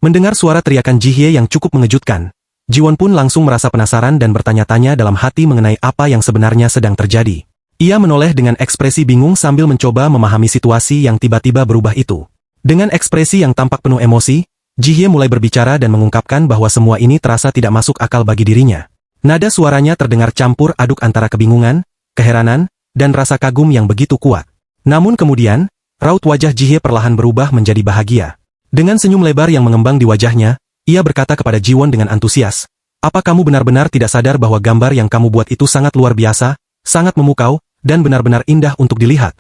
Mendengar suara teriakan Jihye yang cukup mengejutkan, Jiwon pun langsung merasa penasaran dan bertanya-tanya dalam hati mengenai apa yang sebenarnya sedang terjadi. Ia menoleh dengan ekspresi bingung sambil mencoba memahami situasi yang tiba-tiba berubah itu. Dengan ekspresi yang tampak penuh emosi, Jihye mulai berbicara dan mengungkapkan bahwa semua ini terasa tidak masuk akal bagi dirinya. Nada suaranya terdengar campur aduk antara kebingungan, keheranan, dan rasa kagum yang begitu kuat. Namun kemudian, raut wajah Jihye perlahan berubah menjadi bahagia. Dengan senyum lebar yang mengembang di wajahnya, ia berkata kepada Jiwon dengan antusias, "Apa kamu benar-benar tidak sadar bahwa gambar yang kamu buat itu sangat luar biasa, sangat memukau, dan benar-benar indah untuk dilihat?"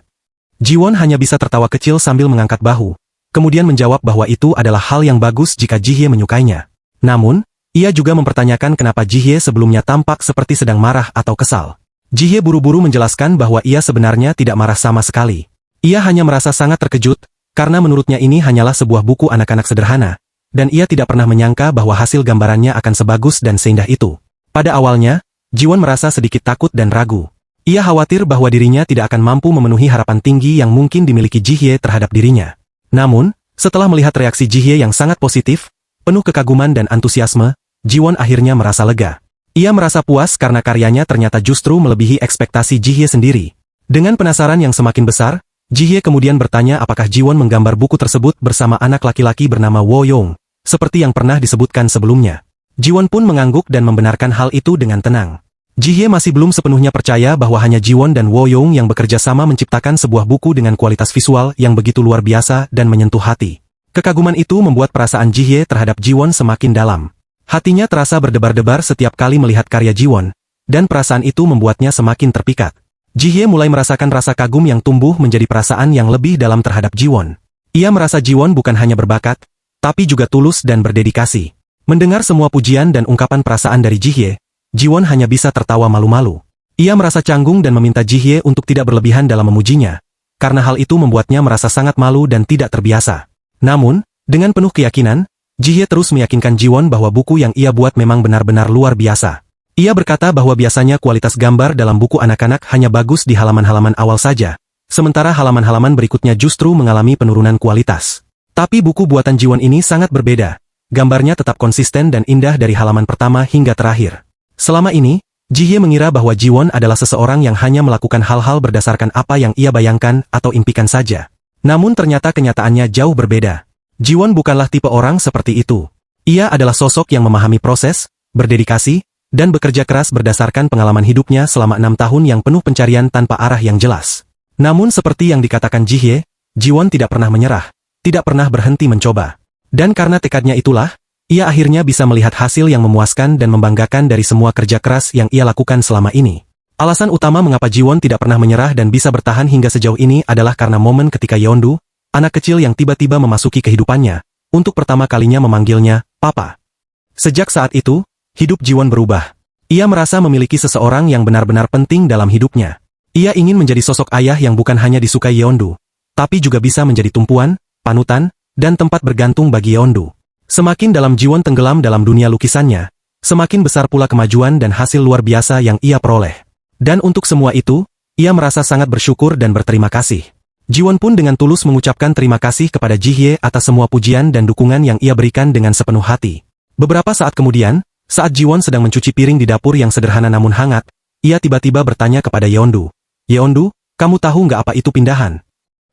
Jiwon hanya bisa tertawa kecil sambil mengangkat bahu, kemudian menjawab bahwa itu adalah hal yang bagus jika Jihye menyukainya. Namun, ia juga mempertanyakan kenapa Jihye sebelumnya tampak seperti sedang marah atau kesal. Jihye buru-buru menjelaskan bahwa ia sebenarnya tidak marah sama sekali. Ia hanya merasa sangat terkejut, karena menurutnya ini hanyalah sebuah buku anak-anak sederhana, dan ia tidak pernah menyangka bahwa hasil gambarannya akan sebagus dan seindah itu. Pada awalnya, Jiwon merasa sedikit takut dan ragu. Ia khawatir bahwa dirinya tidak akan mampu memenuhi harapan tinggi yang mungkin dimiliki Jihye terhadap dirinya. Namun, setelah melihat reaksi Jihye yang sangat positif, penuh kekaguman dan antusiasme, Jiwon akhirnya merasa lega. Ia merasa puas karena karyanya ternyata justru melebihi ekspektasi Jihye sendiri. Dengan penasaran yang semakin besar, Jihye kemudian bertanya apakah Jiwon menggambar buku tersebut bersama anak laki-laki bernama Wo Yong, seperti yang pernah disebutkan sebelumnya. Jiwon pun mengangguk dan membenarkan hal itu dengan tenang. Jihye masih belum sepenuhnya percaya bahwa hanya Jiwon dan Wo Yong yang bekerja sama menciptakan sebuah buku dengan kualitas visual yang begitu luar biasa dan menyentuh hati. Kekaguman itu membuat perasaan Jihye terhadap Jiwon semakin dalam. Hatinya terasa berdebar-debar setiap kali melihat karya Jiwon, dan perasaan itu membuatnya semakin terpikat. Jihye mulai merasakan rasa kagum yang tumbuh menjadi perasaan yang lebih dalam terhadap Jiwon. Ia merasa Jiwon bukan hanya berbakat, tapi juga tulus dan berdedikasi. Mendengar semua pujian dan ungkapan perasaan dari Jihye, Jiwon hanya bisa tertawa malu-malu. Ia merasa canggung dan meminta Jihye untuk tidak berlebihan dalam memujinya, karena hal itu membuatnya merasa sangat malu dan tidak terbiasa. Namun, dengan penuh keyakinan, Jihye terus meyakinkan Jiwon bahwa buku yang ia buat memang benar-benar luar biasa. Ia berkata bahwa biasanya kualitas gambar dalam buku anak-anak hanya bagus di halaman-halaman awal saja, sementara halaman-halaman berikutnya justru mengalami penurunan kualitas. Tapi buku buatan Jiwon ini sangat berbeda. Gambarnya tetap konsisten dan indah dari halaman pertama hingga terakhir. Selama ini, Jihye mengira bahwa Jiwon adalah seseorang yang hanya melakukan hal-hal berdasarkan apa yang ia bayangkan atau impikan saja. Namun ternyata kenyataannya jauh berbeda. Jiwon bukanlah tipe orang seperti itu. Ia adalah sosok yang memahami proses, berdedikasi, dan bekerja keras berdasarkan pengalaman hidupnya selama 6 tahun yang penuh pencarian tanpa arah yang jelas. Namun seperti yang dikatakan Jihye, Jiwon tidak pernah menyerah, tidak pernah berhenti mencoba. Dan karena tekadnya itulah, ia akhirnya bisa melihat hasil yang memuaskan dan membanggakan dari semua kerja keras yang ia lakukan selama ini. Alasan utama mengapa Jiwon tidak pernah menyerah dan bisa bertahan hingga sejauh ini adalah karena momen ketika Yeondu, anak kecil yang tiba-tiba memasuki kehidupannya, untuk pertama kalinya memanggilnya, Papa. Sejak saat itu, hidup Jiwon berubah. Ia merasa memiliki seseorang yang benar-benar penting dalam hidupnya. Ia ingin menjadi sosok ayah yang bukan hanya disukai Yeondu, tapi juga bisa menjadi tumpuan, panutan, dan tempat bergantung bagi Yeondu. Semakin dalam Jiwon tenggelam dalam dunia lukisannya, semakin besar pula kemajuan dan hasil luar biasa yang ia peroleh. Dan untuk semua itu, ia merasa sangat bersyukur dan berterima kasih. Jiwon pun dengan tulus mengucapkan terima kasih kepada Jihye atas semua pujian dan dukungan yang ia berikan dengan sepenuh hati. Beberapa saat kemudian, saat Jiwon sedang mencuci piring di dapur yang sederhana namun hangat, ia tiba-tiba bertanya kepada Yeondu, "Yeondu, kamu tahu nggak apa itu pindahan?"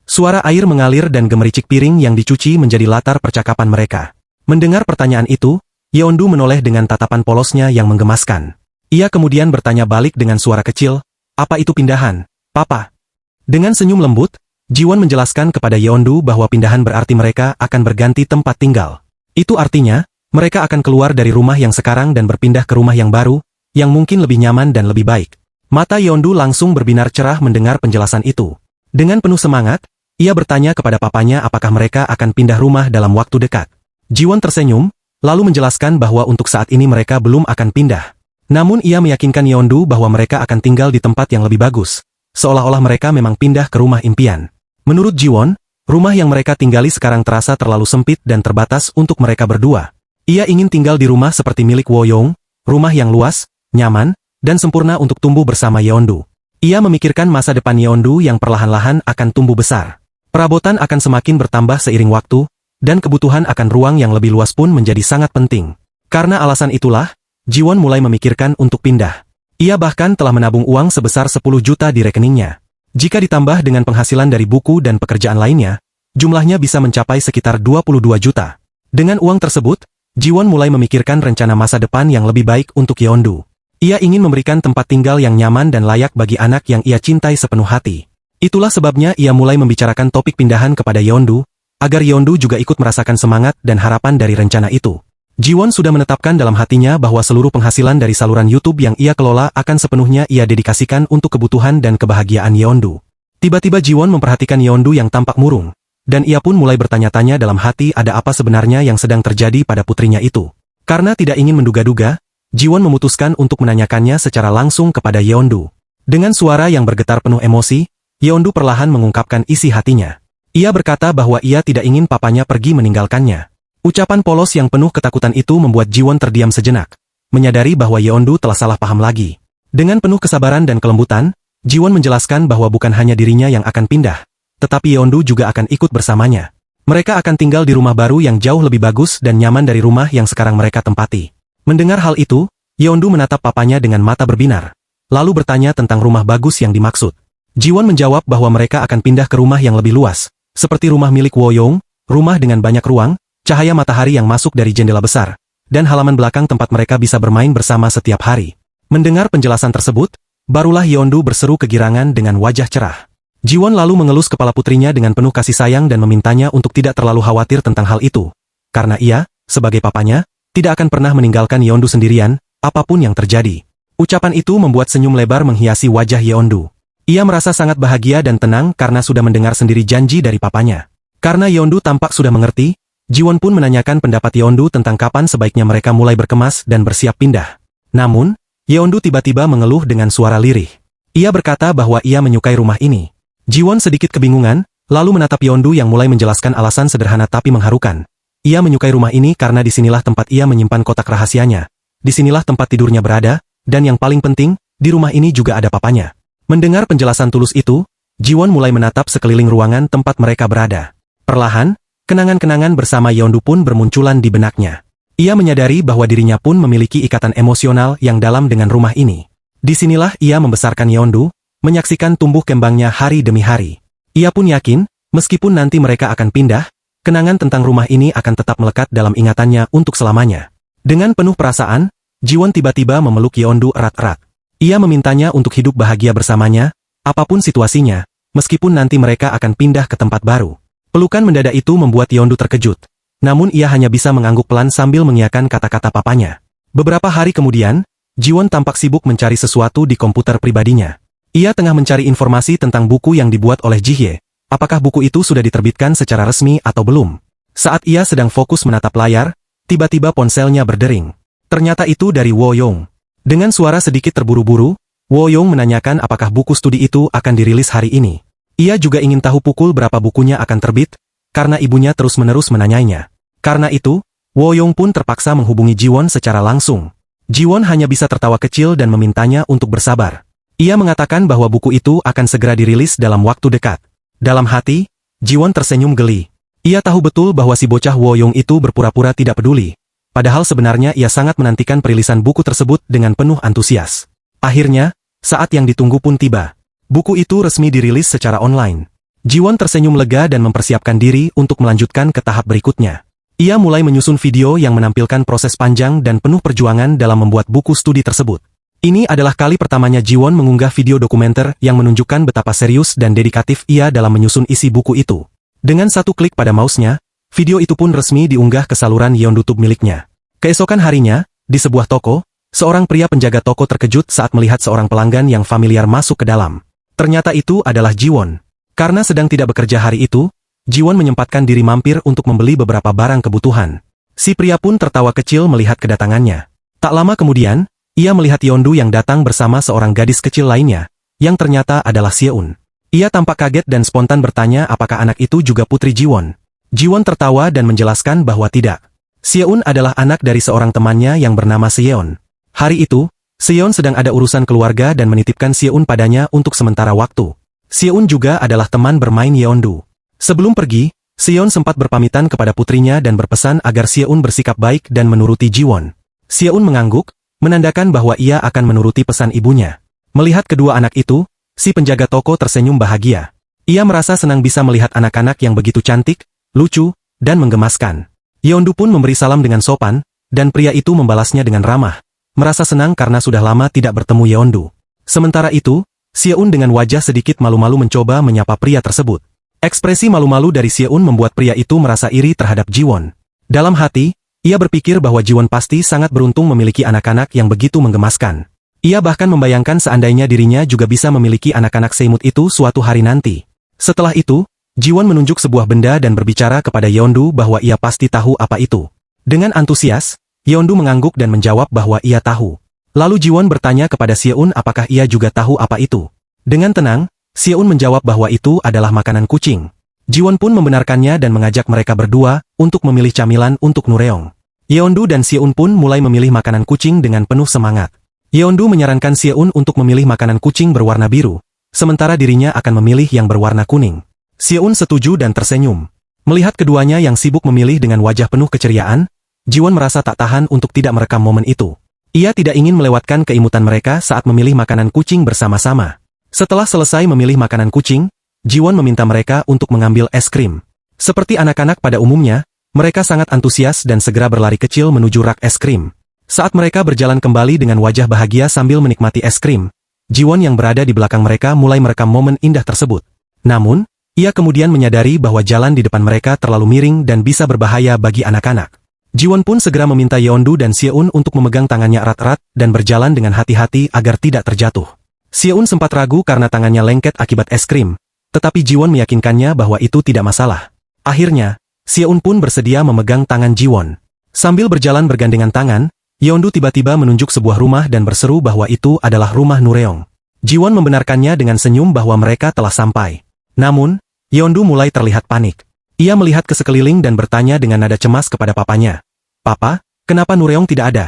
Suara air mengalir dan gemericik piring yang dicuci menjadi latar percakapan mereka. Mendengar pertanyaan itu, Yeondu menoleh dengan tatapan polosnya yang menggemaskan. Ia kemudian bertanya balik dengan suara kecil, "Apa itu pindahan, Papa?" Dengan senyum lembut, Jiwon menjelaskan kepada Yeondu bahwa pindahan berarti mereka akan berganti tempat tinggal. Itu artinya, mereka akan keluar dari rumah yang sekarang dan berpindah ke rumah yang baru, yang mungkin lebih nyaman dan lebih baik. Mata Yeondu langsung berbinar cerah mendengar penjelasan itu. Dengan penuh semangat, ia bertanya kepada papanya apakah mereka akan pindah rumah dalam waktu dekat. Jiwon tersenyum, lalu menjelaskan bahwa untuk saat ini mereka belum akan pindah. Namun ia meyakinkan Yeondu bahwa mereka akan tinggal di tempat yang lebih bagus, seolah-olah mereka memang pindah ke rumah impian. Menurut Jiwon, rumah yang mereka tinggali sekarang terasa terlalu sempit dan terbatas untuk mereka berdua. Ia ingin tinggal di rumah seperti milik Wo Yong, rumah yang luas, nyaman, dan sempurna untuk tumbuh bersama Yeondu. Ia memikirkan masa depan Yeondu yang perlahan-lahan akan tumbuh besar. Perabotan akan semakin bertambah seiring waktu, dan kebutuhan akan ruang yang lebih luas pun menjadi sangat penting. Karena alasan itulah, Jiwon mulai memikirkan untuk pindah. Ia bahkan telah menabung uang sebesar 10 juta di rekeningnya. Jika ditambah dengan penghasilan dari buku dan pekerjaan lainnya, jumlahnya bisa mencapai sekitar 22 juta. Dengan uang tersebut, Jiwon mulai memikirkan rencana masa depan yang lebih baik untuk Yeondu. Ia ingin memberikan tempat tinggal yang nyaman dan layak bagi anak yang ia cintai sepenuh hati. Itulah sebabnya ia mulai membicarakan topik pindahan kepada Yeondu, agar Yeondu juga ikut merasakan semangat dan harapan dari rencana itu. Jiwon sudah menetapkan dalam hatinya bahwa seluruh penghasilan dari saluran YouTube yang ia kelola akan sepenuhnya ia dedikasikan untuk kebutuhan dan kebahagiaan Yeondu. Tiba-tiba Jiwon memperhatikan Yeondu yang tampak murung, dan ia pun mulai bertanya-tanya dalam hati ada apa sebenarnya yang sedang terjadi pada putrinya itu. Karena tidak ingin menduga-duga, Jiwon memutuskan untuk menanyakannya secara langsung kepada Yeondu. Dengan suara yang bergetar penuh emosi, Yeondu perlahan mengungkapkan isi hatinya. Ia berkata bahwa ia tidak ingin papanya pergi meninggalkannya. Ucapan polos yang penuh ketakutan itu membuat Jiwon terdiam sejenak, menyadari bahwa Yeondu telah salah paham lagi. Dengan penuh kesabaran dan kelembutan, Jiwon menjelaskan bahwa bukan hanya dirinya yang akan pindah, tetapi Yeondu juga akan ikut bersamanya. Mereka akan tinggal di rumah baru yang jauh lebih bagus dan nyaman dari rumah yang sekarang mereka tempati. Mendengar hal itu, Yeondu menatap papanya dengan mata berbinar, lalu bertanya tentang rumah bagus yang dimaksud. Jiwon menjawab bahwa mereka akan pindah ke rumah yang lebih luas, seperti rumah milik Woyong, rumah dengan banyak ruang, cahaya matahari yang masuk dari jendela besar, dan halaman belakang tempat mereka bisa bermain bersama setiap hari. Mendengar penjelasan tersebut, barulah Yeondu berseru kegirangan dengan wajah cerah. Jiwon lalu mengelus kepala putrinya dengan penuh kasih sayang dan memintanya untuk tidak terlalu khawatir tentang hal itu. Karena ia, sebagai papanya, tidak akan pernah meninggalkan Yeondu sendirian, apapun yang terjadi. Ucapan itu membuat senyum lebar menghiasi wajah Yeondu. Ia merasa sangat bahagia dan tenang karena sudah mendengar sendiri janji dari papanya. Karena Yeondu tampak sudah mengerti, Jiwon pun menanyakan pendapat Yeondu tentang kapan sebaiknya mereka mulai berkemas dan bersiap pindah. Namun, Yeondu tiba-tiba mengeluh dengan suara lirih. Ia berkata bahwa ia menyukai rumah ini. Jiwon sedikit kebingungan, lalu menatap Yeondu yang mulai menjelaskan alasan sederhana tapi mengharukan. Ia menyukai rumah ini karena disinilah tempat ia menyimpan kotak rahasianya. Disinilah tempat tidurnya berada, dan yang paling penting, di rumah ini juga ada papanya. Mendengar penjelasan tulus itu, Jiwon mulai menatap sekeliling ruangan tempat mereka berada. Perlahan, kenangan-kenangan bersama Yeondu pun bermunculan di benaknya. Ia menyadari bahwa dirinya pun memiliki ikatan emosional yang dalam dengan rumah ini. Disinilah ia membesarkan Yeondu, menyaksikan tumbuh kembangnya hari demi hari. Ia pun yakin, meskipun nanti mereka akan pindah, kenangan tentang rumah ini akan tetap melekat dalam ingatannya untuk selamanya. Dengan penuh perasaan, Jiwon tiba-tiba memeluk Yeondu erat-erat. Ia memintanya untuk hidup bahagia bersamanya, apapun situasinya, meskipun nanti mereka akan pindah ke tempat baru. Pelukan mendadak itu membuat Yeondu terkejut. Namun ia hanya bisa mengangguk pelan sambil mengiyakan kata-kata papanya. Beberapa hari kemudian, Jiwon tampak sibuk mencari sesuatu di komputer pribadinya. Ia tengah mencari informasi tentang buku yang dibuat oleh Jihye. Apakah buku itu sudah diterbitkan secara resmi atau belum? Saat ia sedang fokus menatap layar, tiba-tiba ponselnya berdering. Ternyata itu dari Woyong. Dengan suara sedikit terburu-buru, Woyong menanyakan apakah buku studi itu akan dirilis hari ini. Ia juga ingin tahu pukul berapa bukunya akan terbit, karena ibunya terus-menerus menanyainya. Karena itu, Woyong pun terpaksa menghubungi Jiwon secara langsung. Jiwon hanya bisa tertawa kecil dan memintanya untuk bersabar. Ia mengatakan bahwa buku itu akan segera dirilis dalam waktu dekat. Dalam hati, Jiwon tersenyum geli. Ia tahu betul bahwa si bocah Woyong itu berpura-pura tidak peduli. Padahal sebenarnya ia sangat menantikan perilisan buku tersebut dengan penuh antusias. Akhirnya, saat yang ditunggu pun tiba. Buku itu resmi dirilis secara online. Jiwon tersenyum lega dan mempersiapkan diri untuk melanjutkan ke tahap berikutnya. Ia mulai menyusun video yang menampilkan proses panjang dan penuh perjuangan dalam membuat buku studi tersebut. Ini adalah kali pertamanya Jiwon mengunggah video dokumenter yang menunjukkan betapa serius dan dedikatif ia dalam menyusun isi buku itu. Dengan satu klik pada mouse-nya, video itu pun resmi diunggah ke saluran YouTube miliknya. Keesokan harinya, di sebuah toko, seorang pria penjaga toko terkejut saat melihat seorang pelanggan yang familiar masuk ke dalam. Ternyata itu adalah Jiwon. Karena sedang tidak bekerja hari itu, Jiwon menyempatkan diri mampir untuk membeli beberapa barang kebutuhan. Si pria pun tertawa kecil melihat kedatangannya. Tak lama kemudian, ia melihat Yeondu yang datang bersama seorang gadis kecil lainnya, yang ternyata adalah Seon. Ia tampak kaget dan spontan bertanya apakah anak itu juga putri Jiwon. Jiwon tertawa dan menjelaskan bahwa tidak. Seon adalah anak dari seorang temannya yang bernama Seon. Hari itu, Seon sedang ada urusan keluarga dan menitipkan Seon padanya untuk sementara waktu. Seon juga adalah teman bermain Yeondu. Sebelum pergi, Sion sempat berpamitan kepada putrinya dan berpesan agar Seon bersikap baik dan menuruti Jiwon. Seon mengangguk, menandakan bahwa ia akan menuruti pesan ibunya. Melihat kedua anak itu, si penjaga toko tersenyum bahagia. Ia merasa senang bisa melihat anak-anak yang begitu cantik, lucu, dan menggemaskan. Yeondu pun memberi salam dengan sopan, dan pria itu membalasnya dengan ramah. Merasa senang karena sudah lama tidak bertemu Yeondu. Sementara itu, Seon dengan wajah sedikit malu-malu mencoba menyapa pria tersebut. Ekspresi malu-malu dari Seon membuat pria itu merasa iri terhadap Jiwon. Dalam hati, ia berpikir bahwa Jiwon pasti sangat beruntung memiliki anak-anak yang begitu menggemaskan. Ia bahkan membayangkan seandainya dirinya juga bisa memiliki anak-anak seimut itu suatu hari nanti. Setelah itu, Jiwon menunjuk sebuah benda dan berbicara kepada Yeondu bahwa ia pasti tahu apa itu. Dengan antusias, Yeondu mengangguk dan menjawab bahwa ia tahu. Lalu Jiwon bertanya kepada Seon apakah ia juga tahu apa itu. Dengan tenang, Seon menjawab bahwa itu adalah makanan kucing. Jiwon pun membenarkannya dan mengajak mereka berdua untuk memilih camilan untuk Nureong. Yeondu dan Seon pun mulai memilih makanan kucing dengan penuh semangat. Yeondu menyarankan Seon untuk memilih makanan kucing berwarna biru, sementara dirinya akan memilih yang berwarna kuning. Seon setuju dan tersenyum. Melihat keduanya yang sibuk memilih dengan wajah penuh keceriaan, Jiwon merasa tak tahan untuk tidak merekam momen itu. Ia tidak ingin melewatkan keimutan mereka saat memilih makanan kucing bersama-sama. Setelah selesai memilih makanan kucing, Jiwon meminta mereka untuk mengambil es krim. Seperti anak-anak pada umumnya, mereka sangat antusias dan segera berlari kecil menuju rak es krim. Saat mereka berjalan kembali dengan wajah bahagia sambil menikmati es krim, Jiwon yang berada di belakang mereka mulai merekam momen indah tersebut. Namun, ia kemudian menyadari bahwa jalan di depan mereka terlalu miring dan bisa berbahaya bagi anak-anak. Jiwon pun segera meminta Yeondu dan Seon untuk memegang tangannya erat-erat dan berjalan dengan hati-hati agar tidak terjatuh. Seon sempat ragu karena tangannya lengket akibat es krim, tetapi Jiwon meyakinkannya bahwa itu tidak masalah. Akhirnya, Seon pun bersedia memegang tangan Jiwon. Sambil berjalan bergandengan tangan, Yeondu tiba-tiba menunjuk sebuah rumah dan berseru bahwa itu adalah rumah Nureong. Jiwon membenarkannya dengan senyum bahwa mereka telah sampai. Namun, Yeondu mulai terlihat panik. Ia melihat ke sekeliling dan bertanya dengan nada cemas kepada papanya. "Papa, kenapa Nureong tidak ada?"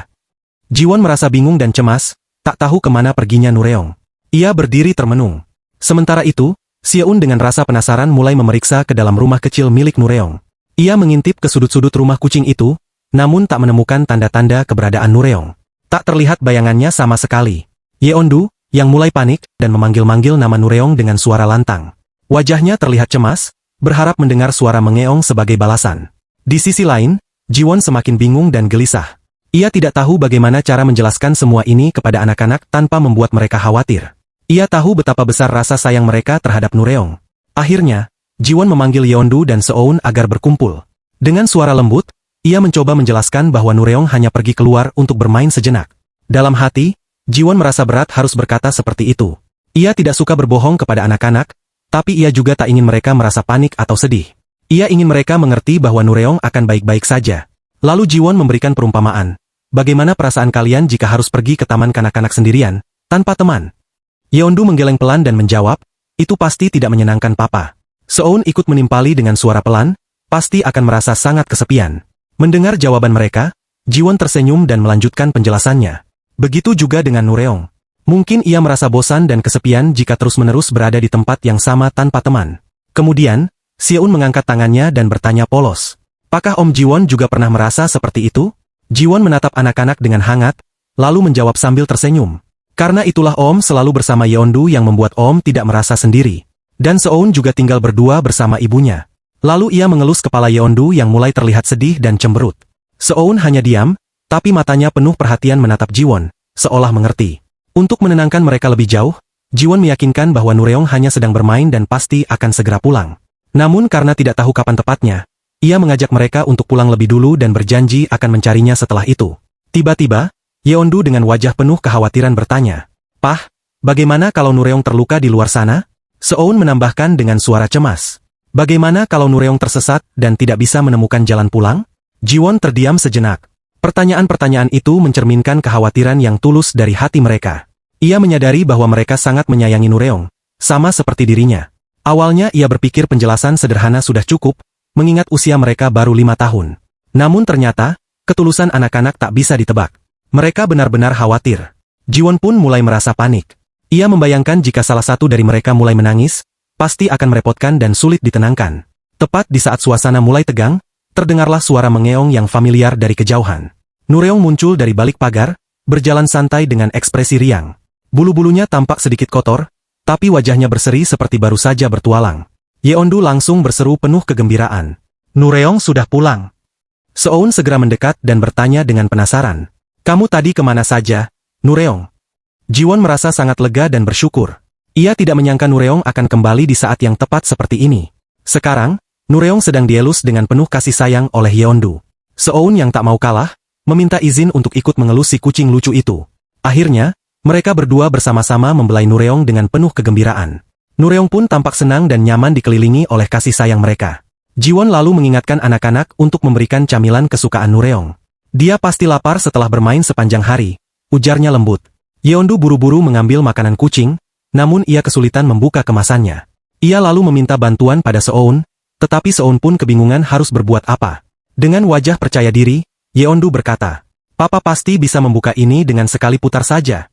Jiwon merasa bingung dan cemas, tak tahu kemana perginya Nureong. Ia berdiri termenung. Sementara itu, Seon dengan rasa penasaran mulai memeriksa ke dalam rumah kecil milik Nureong. Ia mengintip ke sudut-sudut rumah kucing itu, namun tak menemukan tanda-tanda keberadaan Nureong. Tak terlihat bayangannya sama sekali. Yeondu, yang mulai panik, dan memanggil-manggil nama Nureong dengan suara lantang. Wajahnya terlihat cemas, berharap mendengar suara mengeong sebagai balasan. Di sisi lain, Jiwon semakin bingung dan gelisah. Ia tidak tahu bagaimana cara menjelaskan semua ini kepada anak-anak tanpa membuat mereka khawatir. Ia tahu betapa besar rasa sayang mereka terhadap Nureong. Akhirnya, Jiwon memanggil Yeondu dan Seon agar berkumpul. Dengan suara lembut, ia mencoba menjelaskan bahwa Nureong hanya pergi keluar untuk bermain sejenak. Dalam hati, Jiwon merasa berat harus berkata seperti itu. Ia tidak suka berbohong kepada anak-anak, tapi ia juga tak ingin mereka merasa panik atau sedih. Ia ingin mereka mengerti bahwa Nureong akan baik-baik saja. Lalu Jiwon memberikan perumpamaan. Bagaimana perasaan kalian jika harus pergi ke taman kanak-kanak sendirian, tanpa teman? Yeondu menggeleng pelan dan menjawab, itu pasti tidak menyenangkan papa. Seon ikut menimpali dengan suara pelan, pasti akan merasa sangat kesepian. Mendengar jawaban mereka, Jiwon tersenyum dan melanjutkan penjelasannya. Begitu juga dengan Nureong. Mungkin ia merasa bosan dan kesepian jika terus-menerus berada di tempat yang sama tanpa teman. Kemudian, Seon mengangkat tangannya dan bertanya polos. Apakah Om Jiwon juga pernah merasa seperti itu? Jiwon menatap anak-anak dengan hangat, lalu menjawab sambil tersenyum. Karena itulah Om selalu bersama Yeondu yang membuat Om tidak merasa sendiri. Dan Seon juga tinggal berdua bersama ibunya. Lalu ia mengelus kepala Yeondu yang mulai terlihat sedih dan cemberut. Seon hanya diam, tapi matanya penuh perhatian menatap Jiwon, seolah mengerti. Untuk menenangkan mereka lebih jauh, Jiwon meyakinkan bahwa Nureong hanya sedang bermain dan pasti akan segera pulang. Namun karena tidak tahu kapan tepatnya, ia mengajak mereka untuk pulang lebih dulu dan berjanji akan mencarinya setelah itu. Tiba-tiba, Yeondu dengan wajah penuh kekhawatiran bertanya, "Pah, bagaimana kalau Nureong terluka di luar sana?" Seon menambahkan dengan suara cemas. "Bagaimana kalau Nureong tersesat dan tidak bisa menemukan jalan pulang?" Jiwon terdiam sejenak. Pertanyaan-pertanyaan itu mencerminkan kekhawatiran yang tulus dari hati mereka. Ia menyadari bahwa mereka sangat menyayangi Nureong, sama seperti dirinya. Awalnya ia berpikir penjelasan sederhana sudah cukup, mengingat usia mereka baru 5 tahun. Namun ternyata, ketulusan anak-anak tak bisa ditebak. Mereka benar-benar khawatir. Jiwon pun mulai merasa panik. Ia membayangkan jika salah satu dari mereka mulai menangis, pasti akan merepotkan dan sulit ditenangkan. Tepat di saat suasana mulai tegang, terdengarlah suara mengeong yang familiar dari kejauhan. Nureong muncul dari balik pagar, berjalan santai dengan ekspresi riang. Bulu-bulunya tampak sedikit kotor, tapi wajahnya berseri seperti baru saja bertualang. Yeondu langsung berseru penuh kegembiraan. Nureong sudah pulang. Seoun segera mendekat dan bertanya dengan penasaran. Kamu tadi kemana saja, Nureong? Jiwon merasa sangat lega dan bersyukur. Ia tidak menyangka Nureong akan kembali di saat yang tepat seperti ini. Sekarang, Nureong sedang dielus dengan penuh kasih sayang oleh Yeondu. Seoun yang tak mau kalah, meminta izin untuk ikut mengelus si kucing lucu itu. Akhirnya, mereka berdua bersama-sama membelai Nureong dengan penuh kegembiraan. Nureong pun tampak senang dan nyaman dikelilingi oleh kasih sayang mereka. Jiwon lalu mengingatkan anak-anak untuk memberikan camilan kesukaan Nureong. Dia pasti lapar setelah bermain sepanjang hari, ujarnya lembut. Yeondu buru-buru mengambil makanan kucing, namun ia kesulitan membuka kemasannya. Ia lalu meminta bantuan pada Seoun, tetapi Seoun pun kebingungan harus berbuat apa. Dengan wajah percaya diri, Yeondu berkata, Papa pasti bisa membuka ini dengan sekali putar saja.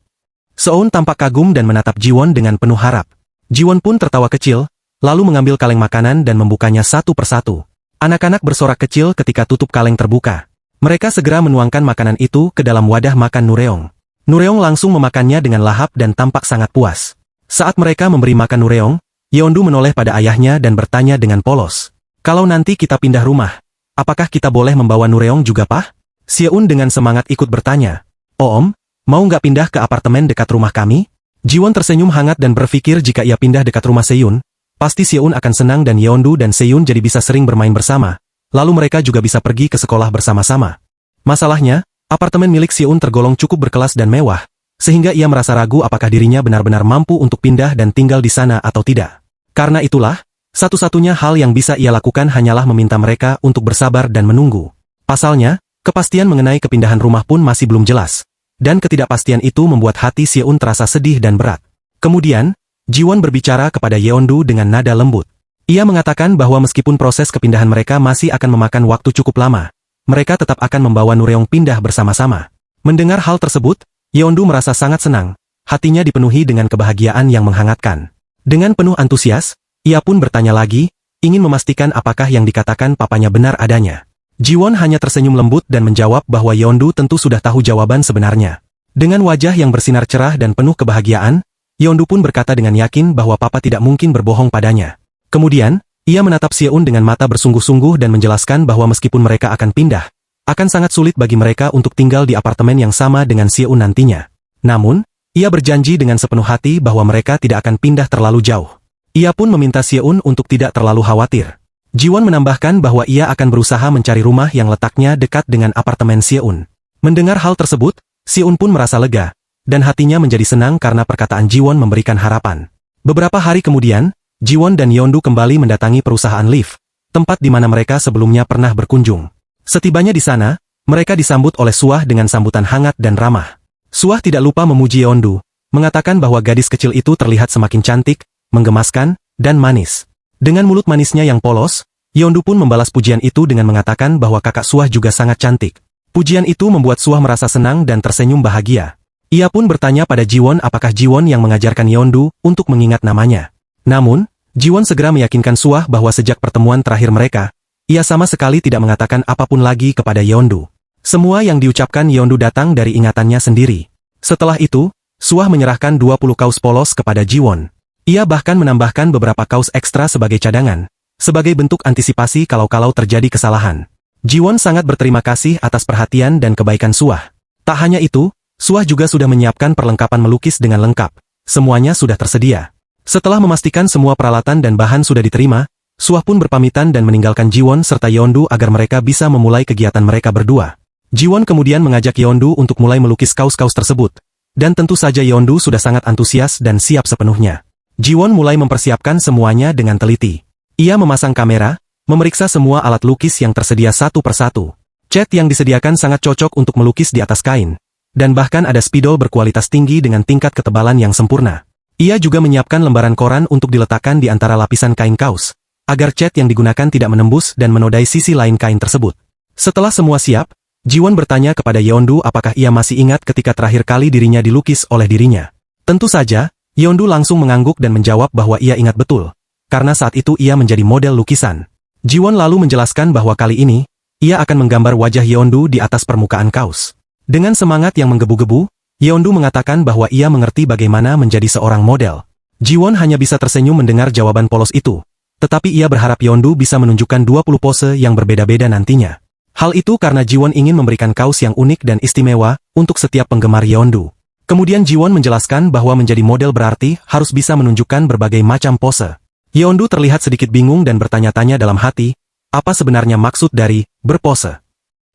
Seoun tampak kagum dan menatap Jiwon dengan penuh harap. Jiwon pun tertawa kecil, lalu mengambil kaleng makanan dan membukanya satu persatu. Anak-anak bersorak kecil ketika tutup kaleng terbuka. Mereka segera menuangkan makanan itu ke dalam wadah makan Nureong. Nureong langsung memakannya dengan lahap dan tampak sangat puas. Saat mereka memberi makan Nureong, Yeondu menoleh pada ayahnya dan bertanya dengan polos. Kalau nanti kita pindah rumah, apakah kita boleh membawa Nureong juga, Pak? Seoun dengan semangat ikut bertanya. Oh Om, mau nggak pindah ke apartemen dekat rumah kami? Jiwon tersenyum hangat dan berpikir jika ia pindah dekat rumah Seoun, pasti Seoun akan senang dan Yeondu dan Seoun jadi bisa sering bermain bersama, lalu mereka juga bisa pergi ke sekolah bersama-sama. Masalahnya, apartemen milik Seoun tergolong cukup berkelas dan mewah, sehingga ia merasa ragu apakah dirinya benar-benar mampu untuk pindah dan tinggal di sana atau tidak. Karena itulah, satu-satunya hal yang bisa ia lakukan hanyalah meminta mereka untuk bersabar dan menunggu. Pasalnya, kepastian mengenai kepindahan rumah pun masih belum jelas, dan ketidakpastian itu membuat hati Seoun terasa sedih dan berat. Kemudian, Jiwon berbicara kepada Yeondu dengan nada lembut. Ia mengatakan bahwa meskipun proses kepindahan mereka masih akan memakan waktu cukup lama, mereka tetap akan membawa Nureong pindah bersama-sama. Mendengar hal tersebut, Yeondu merasa sangat senang, hatinya dipenuhi dengan kebahagiaan yang menghangatkan. Dengan penuh antusias, ia pun bertanya lagi, ingin memastikan apakah yang dikatakan papanya benar adanya. Jiwon hanya tersenyum lembut dan menjawab bahwa Yeondu tentu sudah tahu jawaban sebenarnya. Dengan wajah yang bersinar cerah dan penuh kebahagiaan, Yeondu pun berkata dengan yakin bahwa papa tidak mungkin berbohong padanya. Kemudian, ia menatap Seoun dengan mata bersungguh-sungguh dan menjelaskan bahwa meskipun mereka akan pindah, akan sangat sulit bagi mereka untuk tinggal di apartemen yang sama dengan Seoun nantinya. Namun, ia berjanji dengan sepenuh hati bahwa mereka tidak akan pindah terlalu jauh. Ia pun meminta Seoun untuk tidak terlalu khawatir. Jiwon menambahkan bahwa ia akan berusaha mencari rumah yang letaknya dekat dengan apartemen Seoun. Mendengar hal tersebut, Seoun pun merasa lega, dan hatinya menjadi senang karena perkataan Jiwon memberikan harapan. Beberapa hari kemudian, Jiwon dan Yeondu kembali mendatangi perusahaan lift, tempat di mana mereka sebelumnya pernah berkunjung. Setibanya di sana, mereka disambut oleh Suah dengan sambutan hangat dan ramah. Suah tidak lupa memuji Yeondu, mengatakan bahwa gadis kecil itu terlihat semakin cantik, menggemaskan, dan manis. Dengan mulut manisnya yang polos, Yeondu pun membalas pujian itu dengan mengatakan bahwa kakak Suah juga sangat cantik. Pujian itu membuat Suah merasa senang dan tersenyum bahagia. Ia pun bertanya pada Jiwon apakah Jiwon yang mengajarkan Yeondu untuk mengingat namanya. Namun, Jiwon segera meyakinkan Suah bahwa sejak pertemuan terakhir mereka, ia sama sekali tidak mengatakan apapun lagi kepada Yeondu. Semua yang diucapkan Yeondu datang dari ingatannya sendiri. Setelah itu, Suah menyerahkan 20 kaus polos kepada Jiwon. Ia bahkan menambahkan beberapa kaus ekstra sebagai cadangan, sebagai bentuk antisipasi kalau-kalau terjadi kesalahan. Jiwon sangat berterima kasih atas perhatian dan kebaikan Suah. Tak hanya itu, Suah juga sudah menyiapkan perlengkapan melukis dengan lengkap. Semuanya sudah tersedia. Setelah memastikan semua peralatan dan bahan sudah diterima, Suah pun berpamitan dan meninggalkan Jiwon serta Yeondu agar mereka bisa memulai kegiatan mereka berdua. Jiwon kemudian mengajak Yeondu untuk mulai melukis kaus-kaus tersebut, dan tentu saja Yeondu sudah sangat antusias dan siap sepenuhnya. Jiwon mulai mempersiapkan semuanya dengan teliti. Ia memasang kamera, memeriksa semua alat lukis yang tersedia satu persatu. Cat yang disediakan sangat cocok untuk melukis di atas kain, dan bahkan ada spidol berkualitas tinggi dengan tingkat ketebalan yang sempurna. Ia juga menyiapkan lembaran koran untuk diletakkan di antara lapisan kain kaus, agar cat yang digunakan tidak menembus dan menodai sisi lain kain tersebut. Setelah semua siap, Jiwon bertanya kepada Yeondu apakah ia masih ingat ketika terakhir kali dirinya dilukis oleh dirinya. Tentu saja, Yeondu langsung mengangguk dan menjawab bahwa ia ingat betul, karena saat itu ia menjadi model lukisan. Jiwon lalu menjelaskan bahwa kali ini, ia akan menggambar wajah Yeondu di atas permukaan kaos. Dengan semangat yang menggebu-gebu, Yeondu mengatakan bahwa ia mengerti bagaimana menjadi seorang model. Jiwon hanya bisa tersenyum mendengar jawaban polos itu, tetapi ia berharap Yeondu bisa menunjukkan 20 pose yang berbeda-beda nantinya. Hal itu karena Jiwon ingin memberikan kaos yang unik dan istimewa untuk setiap penggemar Yeondu. Kemudian Jiwon menjelaskan bahwa menjadi model berarti harus bisa menunjukkan berbagai macam pose. Yeondu terlihat sedikit bingung dan bertanya-tanya dalam hati, apa sebenarnya maksud dari berpose.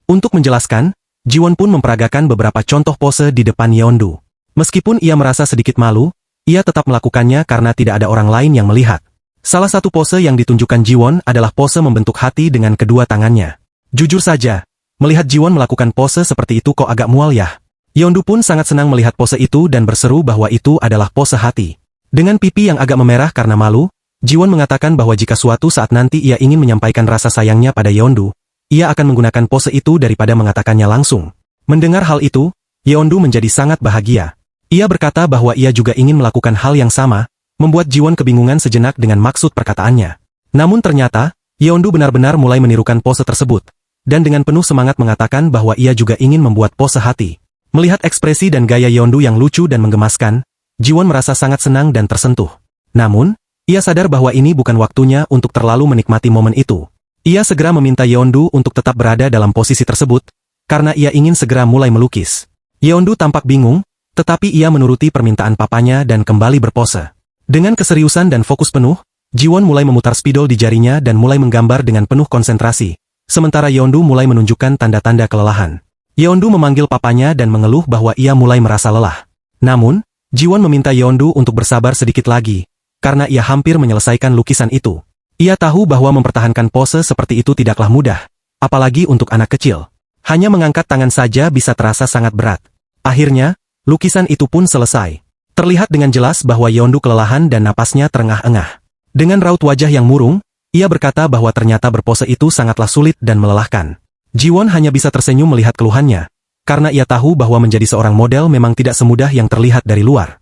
Untuk menjelaskan, Jiwon pun memperagakan beberapa contoh pose di depan Yeondu. Meskipun ia merasa sedikit malu, ia tetap melakukannya karena tidak ada orang lain yang melihat. Salah satu pose yang ditunjukkan Jiwon adalah pose membentuk hati dengan kedua tangannya. Jujur saja, melihat Jiwon melakukan pose seperti itu kok agak mual ya. Yeondu pun sangat senang melihat pose itu dan berseru bahwa itu adalah pose hati. Dengan pipi yang agak memerah karena malu, Jiwon mengatakan bahwa jika suatu saat nanti ia ingin menyampaikan rasa sayangnya pada Yeondu, ia akan menggunakan pose itu daripada mengatakannya langsung. Mendengar hal itu, Yeondu menjadi sangat bahagia. Ia berkata bahwa ia juga ingin melakukan hal yang sama, membuat Jiwon kebingungan sejenak dengan maksud perkataannya. Namun ternyata, Yeondu benar-benar mulai menirukan pose tersebut, dan dengan penuh semangat mengatakan bahwa ia juga ingin membuat pose hati. Melihat ekspresi dan gaya Yeondu yang lucu dan menggemaskan, Jiwon merasa sangat senang dan tersentuh. Namun, ia sadar bahwa ini bukan waktunya untuk terlalu menikmati momen itu. Ia segera meminta Yeondu untuk tetap berada dalam posisi tersebut, karena ia ingin segera mulai melukis. Yeondu tampak bingung, tetapi ia menuruti permintaan papanya dan kembali berpose. Dengan keseriusan dan fokus penuh, Jiwon mulai memutar spidol di jarinya dan mulai menggambar dengan penuh konsentrasi. Sementara Yeondu mulai menunjukkan tanda-tanda kelelahan. Yeondu memanggil papanya dan mengeluh bahwa ia mulai merasa lelah. Namun, Jiwon meminta Yeondu untuk bersabar sedikit lagi, karena ia hampir menyelesaikan lukisan itu. Ia tahu bahwa mempertahankan pose seperti itu tidaklah mudah, apalagi untuk anak kecil. Hanya mengangkat tangan saja bisa terasa sangat berat. Akhirnya, lukisan itu pun selesai. Terlihat dengan jelas bahwa Yeondu kelelahan dan napasnya terengah-engah. Dengan raut wajah yang murung, ia berkata bahwa ternyata berpose itu sangatlah sulit dan melelahkan. Jiwon hanya bisa tersenyum melihat keluhannya, karena ia tahu bahwa menjadi seorang model memang tidak semudah yang terlihat dari luar.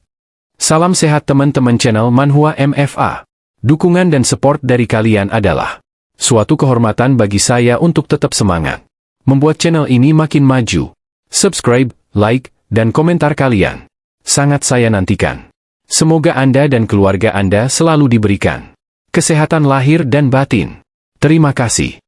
Salam sehat teman-teman channel Manhwa MFA. Dukungan dan support dari kalian adalah suatu kehormatan bagi saya untuk tetap semangat membuat channel ini makin maju. Subscribe, like, dan komentar kalian sangat saya nantikan. Semoga Anda dan keluarga Anda selalu diberikan kesehatan lahir dan batin. Terima kasih.